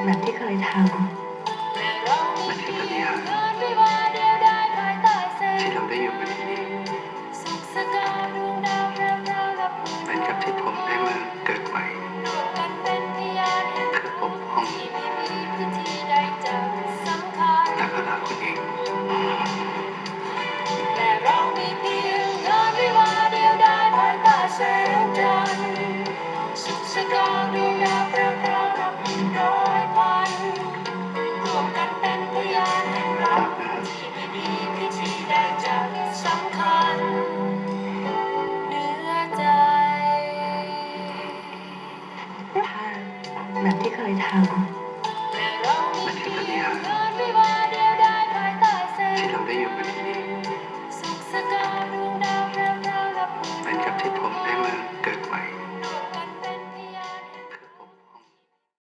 แบบที่เคยทำมันคือปาฏิหาริย์ที่เราได้อยู่กันที่นี่เหมือนกับที่ผมได้มาเกิดใหม่คือปกป้องและก็รักคุณเองสุขสกาวดวงดาวพราวพราวนับร้อยพันรวมกันเป็นพยานแห่งรักที่ไม่มีพิธีใดจะสำคัญเหนือใจ ภาพแบบที่เคยทำมันคือปาฏิหาริย์ที่เราได้อยู่กันที่นี่เหมือนกับที่ผมได้มา